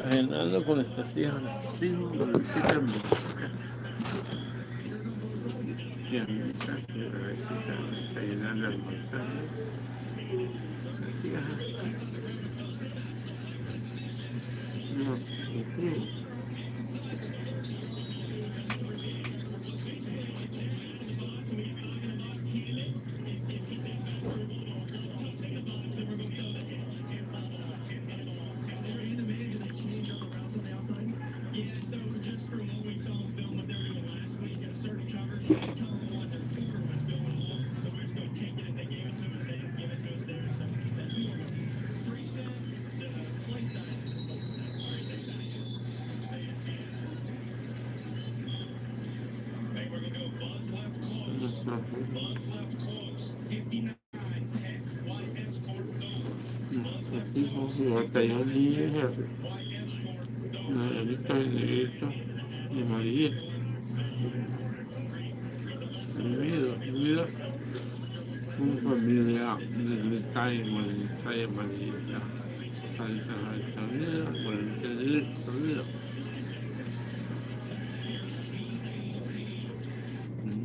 Agendando con estos hijos, lo visitan buscar. Tiendita, que lo visitan desayunando, almorzando. Así, ajá. No, así, y batallón y jefe. Negrito, negrito y amarilla. Vida, una familia del detalle amarilla. Esta vida, por el derecho, vida.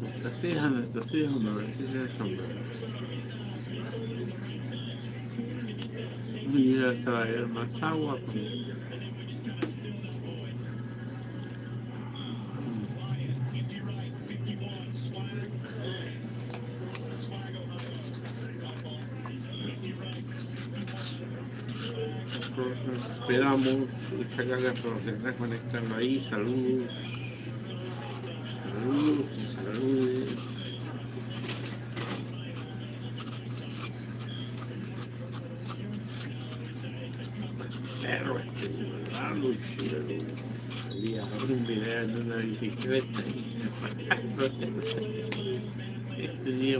Nuestras hijas me reciben el sombrero. Ir a traer más agua. Entonces, esperamos, muchas gracias por estar conectando ahí. Saludos, saludos y saludos. Perro largo y cielo. Salía a ver un video en una bicicleta y este día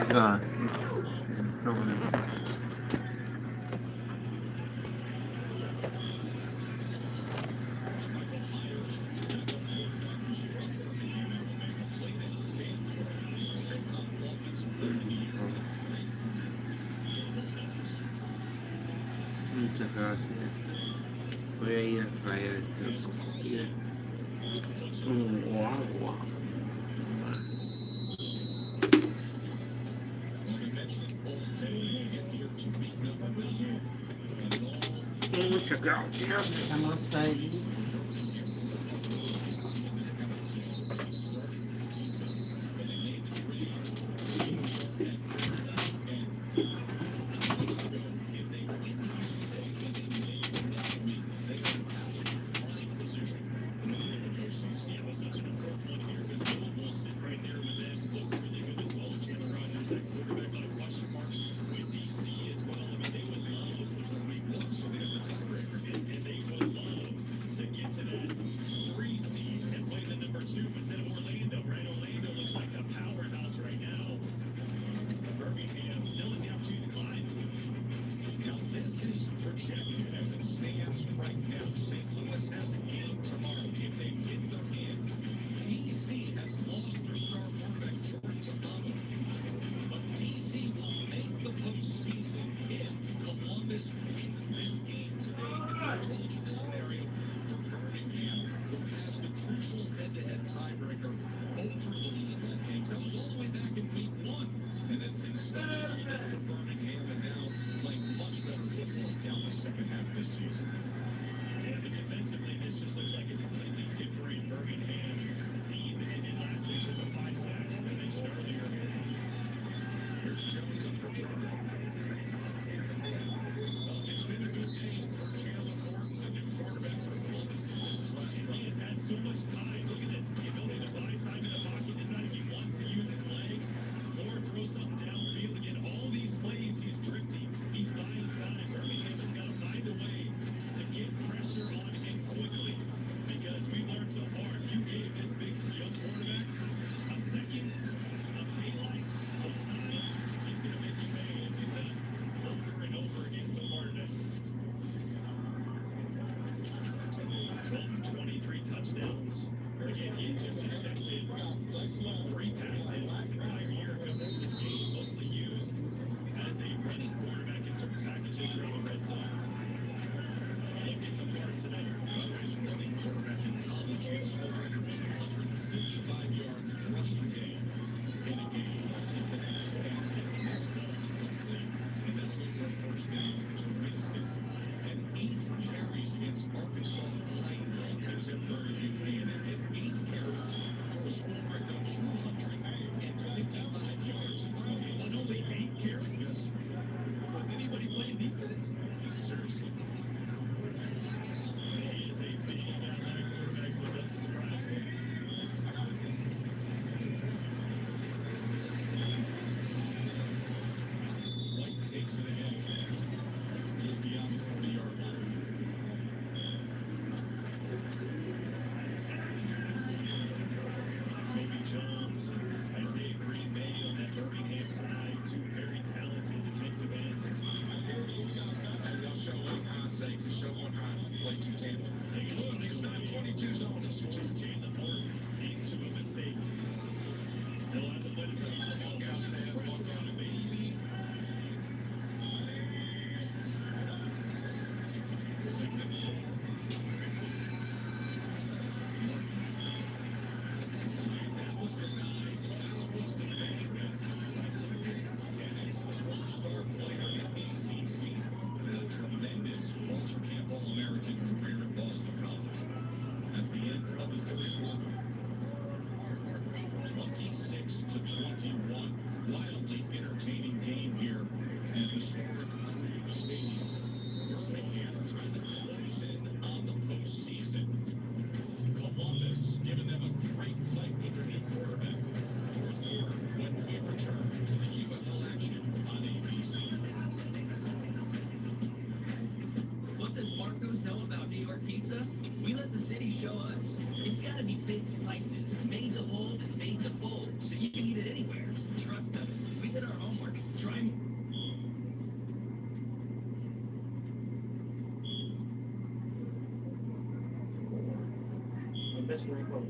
gracias. Muchas gracias. Voy a ir a traer un agua. Muchas gracias. Estamos ahí.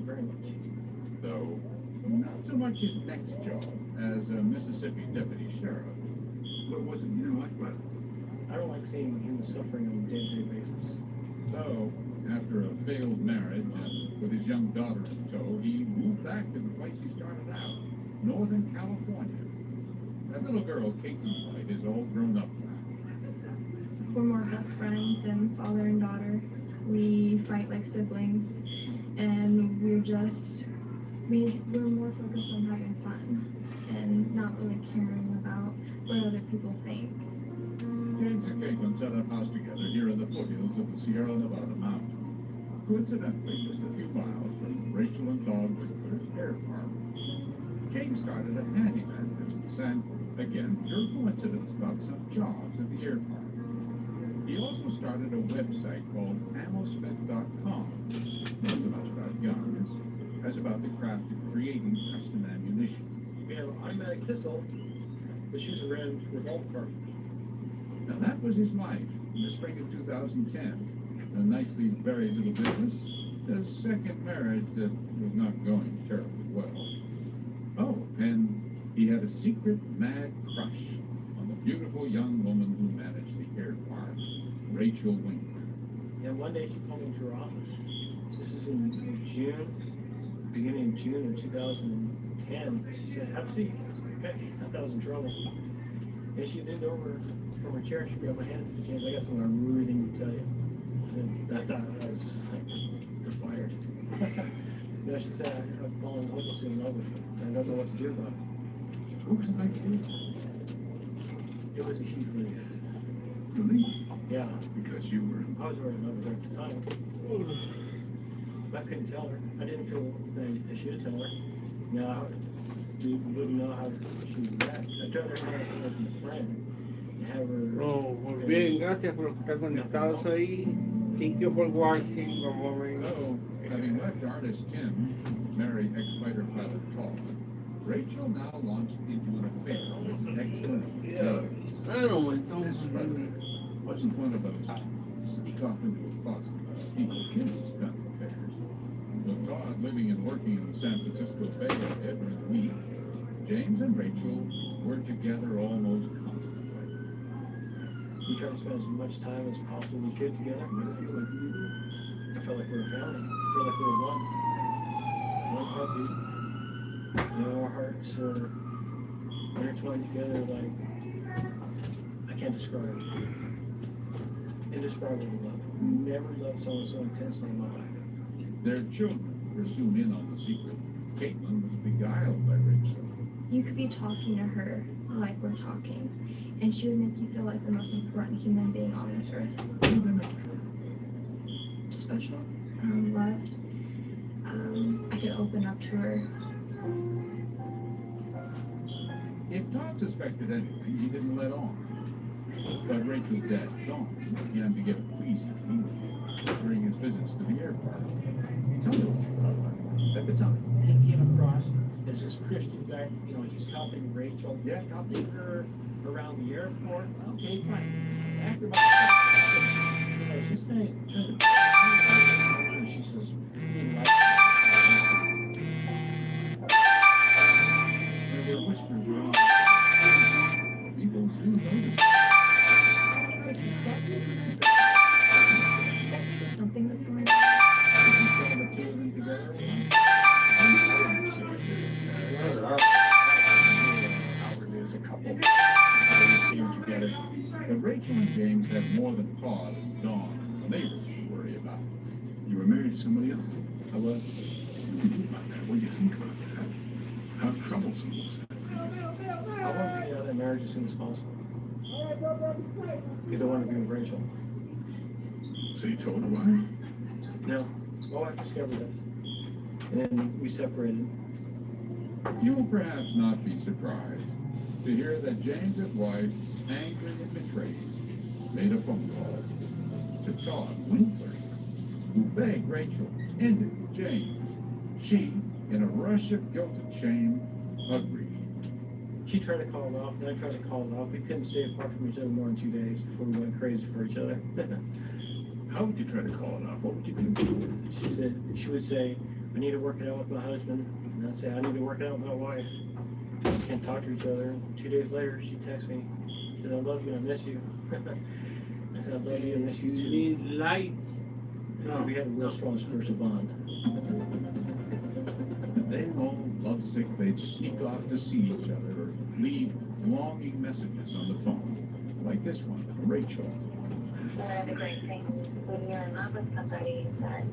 Very much. Though, not so much his next job as a Mississippi deputy sheriff. What was it you didn't like about it? I don't like seeing him suffering on a day-to-day basis. So, after a failed marriage and with his young daughter in tow, he moved back to the place he started out, Northern California. That little girl, Caitlin White, is all grown up now. We're more best friends than father and daughter. We fight like siblings, and we're more focused on having fun and not really caring about what other people think. James and Caitlin set up house together here in the foothills of the Sierra Nevada mountain. Coincidentally, just a few miles from Rachel and Dog Whistler's air farm. James started a handyman business and, again, pure coincidence, got some jobs at the air farm. He also started a website called AmmoSmith.com. Not so much about guns as about the craft of creating custom ammunition. We have an automatic pistol that shoots a red revolver car. Now that was his life in the spring of 2010. A nicely very little business, a second marriage that was not going terribly well. Oh, and he had a secret mad crush on the beautiful young woman who managed the air farm, Rachel Winkler. And one day she called me to her office. This is in June, beginning of June of 2010. She said, "Have a seat." Okay, I thought I was in trouble. And she leaned over from her chair and she grabbed my hand and said, "James, I got something I really need to tell you." And I thought I was just like, "You're fired." No, she said, "I've fallen hopelessly in love with you. I don't know what to do about it." What was it like for you? It was a huge relief. Relief? Yeah, Because you were I was already in love with her at the time. I couldn't tell her. I didn't feel that I should tell her. No, she wouldn't know how she would react. I told her how to be a friend and have her. Oh, muy bien, gracias por estar conectados ahí. Thank you for watching. So, having left artist Tim, married ex-fighter pilot Todd, Rachel now launched into an affair with ex-colonel James. I don't know, This, by the way, wasn't one of those sneak off into a closet and steal a kiss kind of affairs. With Todd living and working in the San Francisco Bay Area during the week, James and Rachel were together almost constantly. We tried to spend as much time as possible we could together. I felt like we were a family. I felt like we were one. One heartbeat. You know, our hearts were intertwined together like I can't describe it. Indescribable love. Never loved someone so intensely in my life. Their children were soon in on the secret. Caitlin was beguiled by Rachel. You could be talking to her like we're talking, and she would make you feel like the most important human being on this earth. Special, loved. I could open up to her. If Todd suspected anything, he didn't let on. But Rachel's dad, Don, began to get a queasy feeling during his visits to the airport. Tell me what you thought about it at the time. He came across as this Christian guy, you know, he's helping Rachel, Yeah. helping her around the airport. Okay, fine. After about you know, is this guy trying to and she says, he likes There were whispers around. People do notice. Was suspected? Something was going on. Did you saw the two of them together? Outwardly as a couple. They seem together. But Rachel and James had more than cause Dawn and the neighbors to worry about. You were married to somebody else. I was. What do you do about that? What do you think about that? How troublesome was that? I want to be out of that marriage as soon as possible. Because I want to be with Rachel. So you told her why? No. My wife discovered it. And then we separated. You will perhaps not be surprised to hear that James's wife, angry and betrayed, made a phone call to Todd Winkler, who begged Rachel end it with James. She, in a rush of guilt and shame, agreed. She tried to call it off, and I tried to call it off. We couldn't stay apart from each other more than 2 days before we went crazy for each other. How would you try to call it off? What would you do? She would say, I need to work it out with my husband. And I'd say, I need to work it out with my wife. We can't talk to each other. 2 days later, she texts me. She said, I love you, I miss you. I said, I love you, I miss you too. Need lights. And we had a real strong spiritual bond. And then all lovesick, they'd sneak off to see each other or leave longing messages on the phone, like this one from Rachel. One of the great things when you're in love with somebody is that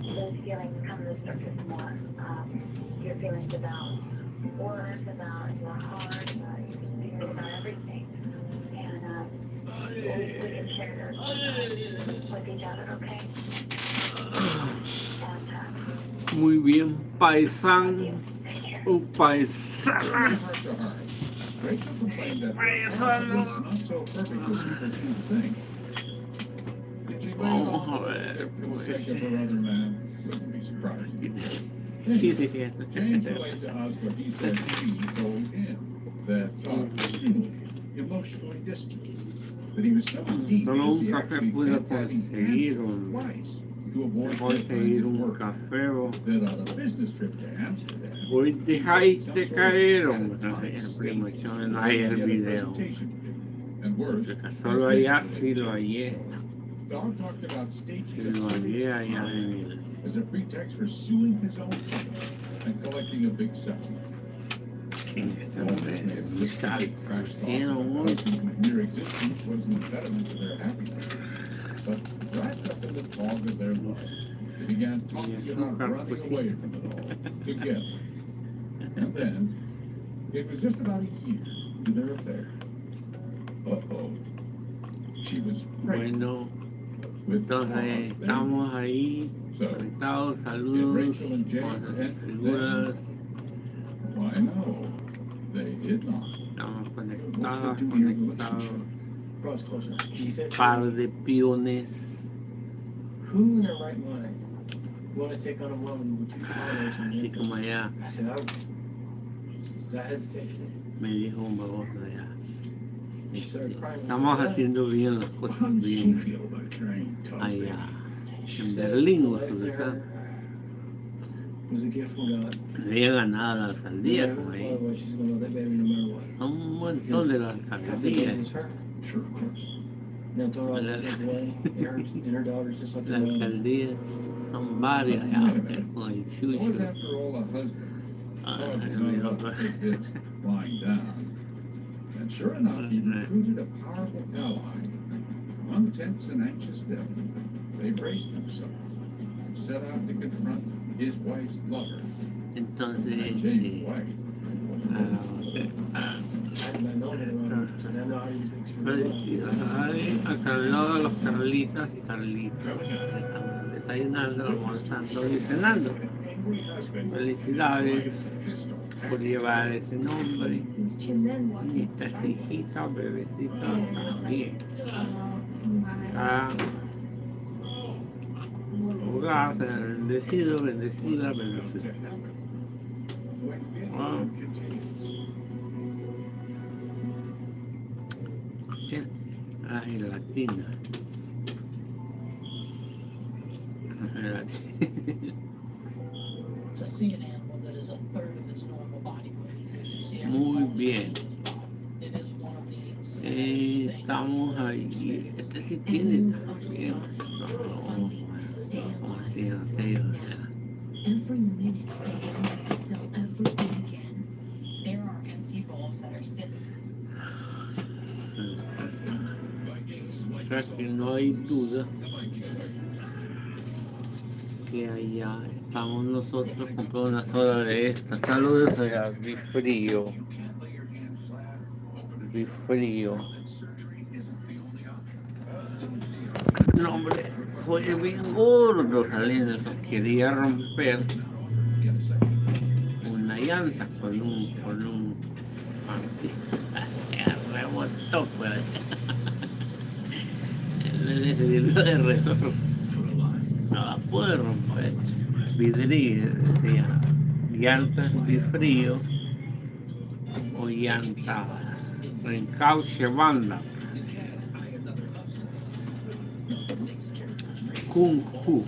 those feelings come to the surface more. Your feelings about work, about your heart, about your spirit, about everything. And we can share those with each other, okay? And, Muy bien, paisano. love you. Take care. Un paisano. Heart to heart, Rachel complained that her husband was not so perfect as people seem to think. Did she leave all Vamos a the ver, for the sake pues. of her other man? Wouldn't be surprising. Sí, Anyway, sí, James sí. relayed to us what he said she told him, that Todd was still emotionally distant, that he was so deep Solo because un he café actually pude kept having conseguir cancer twice to avoid conseguir deadlines at un work. café. That on a business trip to Amsterdam, Hoy dejaste caer, hombre. Tight Primo, state, yo no hay el he had a video. presentation. And worse, Solo allá sí lo hallé. Dog talked about staging Sí lo hallé allá en el... as a pretext for suing his own company and collecting a big settlement. En este All this may momento. have listed Está big trash talk pusieron about un... husbands whose mere existence was an impediment to their happiness. But wrapped up in the fog of their love, they began talking Yes, about un running away from it all together. And then, it was just about a year into their affair. Uh-oh. She was pregnant Bueno, with entonces Todd. estamos ahí So, conectados. Saludos. Rachel and James Con had las figuras. why no? They did not. Estamos What's conectados, the do to your conectados. relationship? Brought us closer. She said, Par de piones. who in their right mind want to take on a woman with 2 toddlers and Así como allá I said, that hesitation. me dijo un baboso de allá. She started crying. Estamos haciendo bien las How cosas did she bien feel about carrying Todd's baby? allá. She En said Berlín, the o life sea, to her was a gift from God. había ganado la No alcaldía matter como ahí. what, she's going to love that baby no matter what. Un montón de la How big alcaldía. it was her. Sure, of course. Now told her all the kids away, and her daughters just like La their own. alcaldía son varias ya, con el It was chucho. after all a husband. Ah, Todd was no, not no, about no. to take this lying down. And sure enough, he recruited a powerful ally. Among tense and anxious day, they braced themselves and set out to confront his wife's lover. Entonces, And James' wife was I had not known her around, and I know how to use it extremely well. felicidades a Carlos, a los Carlitas y Carlitos. Estamos desayunando, almorzando y cenando. Felicidades por llevar ese nombre. There's 2 men walking. Y esta hijita, bebecita también. My Ah, hogar bendecido, bendecida, bendecida. Ah. Ay, latina. To see an animal that is a third of its normal body weight. Muy bien. It is one of the saddest Estamos ahí. Este sí tiene también. Every minute they get ready to fill everything again. There are empty bowls that are sitting. O sea que no hay duda que allá estamos nosotros. Compré una soda de estas. Saludos allá, vi frío. Vi frío. No, hombre, fue bien gordo saliendo. Quería romper una llanta con un rebotó por allá. Le sirvió de resorte. No la pude romper. Vidrio, decía, llantas de frío o llanta reencauche banda. Kung Fu.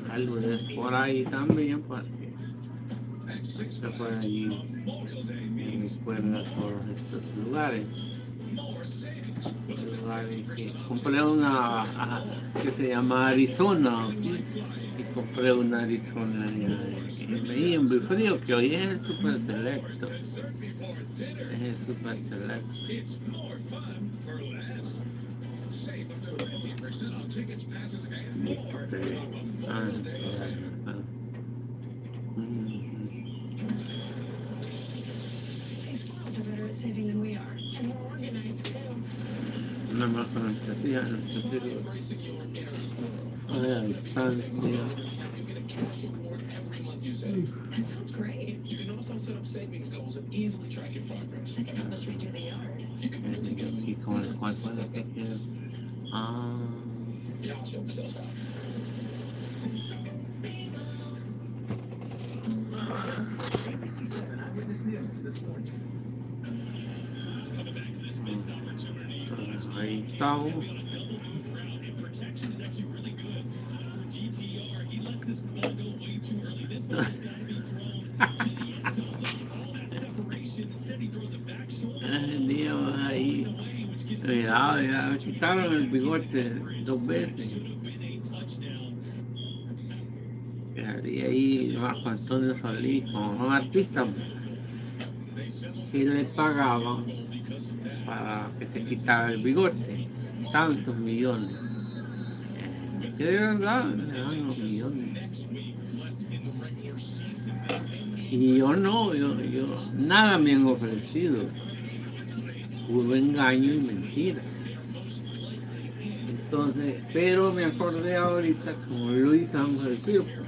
Saludos por ahí también, porque se puede ir y recuerda todos estos lugares. Que compré una que se llama Arizona, y compré una Arizona ahí en Bifrío, que hoy es el super selecto. Es el super selecto. These squirrels are better at saving than we are. And more organized too. Nada más con anestesia, a distancia. That sounds great. You can also set up savings goals and easily track your progress. That can help us redo the yard. You can really get Y con el cual puede que quiera. Ah. Yeah, I'll show myself out. Entonces ahí estamos. Dios, ahí. Cuidado, ya me quitaron el bigote 2 veces. Quedaría ahí bajo Antonio Solís, como un artista que le pagaban para que se quitara el bigote, tantos millones. Que de verdad le dan los millones. Y yo no, yo nada me han ofrecido. Hubo engaño y mentira. Entonces, pero me acordé ahorita como Luis Ángel Firpo.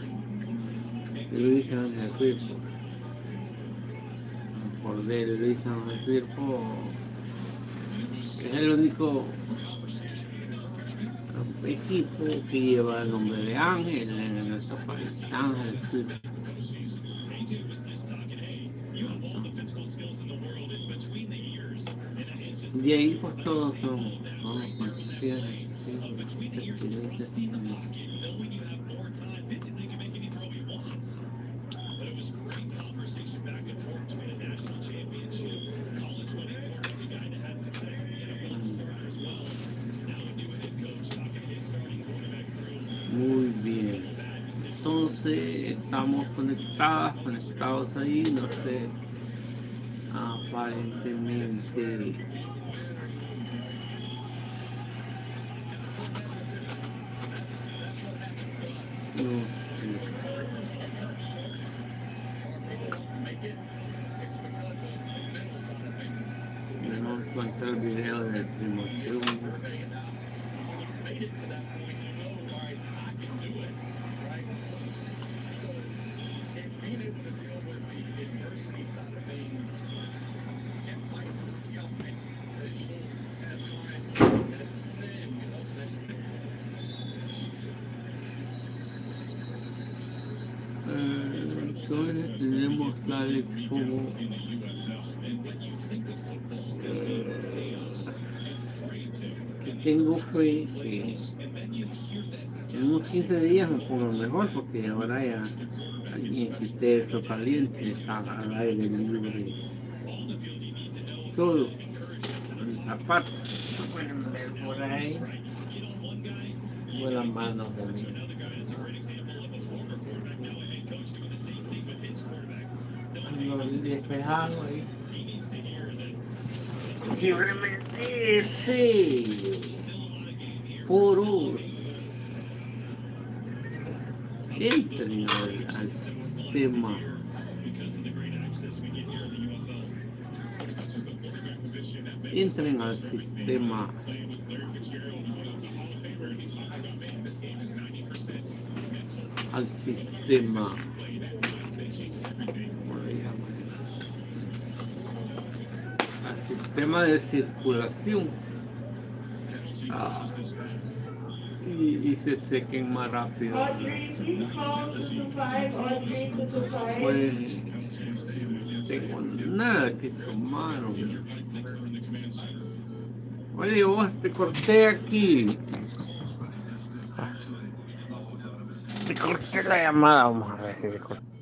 Luis Ángel Firpo. Me acordé de Luis Ángel Firpo. Es el único equipo que lleva el nombre de Ángel en nuestro país. Ángel Firpo. De ahí pues todos son conocidos. Muy bien. Entonces estamos conectados ahí, no sé. Aparentemente no encontré el video del primo Chu. Entonces tenemos la expo que tengo fe que en unos 15 días me pongo mejor, porque ahora ya alguien quité eso caliente, está al aire libre, todo, esa parte, pueden ver por ahí, buenas manos de mí. Lo despejado ahí. Simplemente sí. Puros. Entren al sistema. Entren al sistema. Al sistema. Al sistema de circulación y se sequen más rápido. Pues tengo nada que tomar. Oye, vos te corté aquí. Te corté la llamada, vamos a ver si te corté.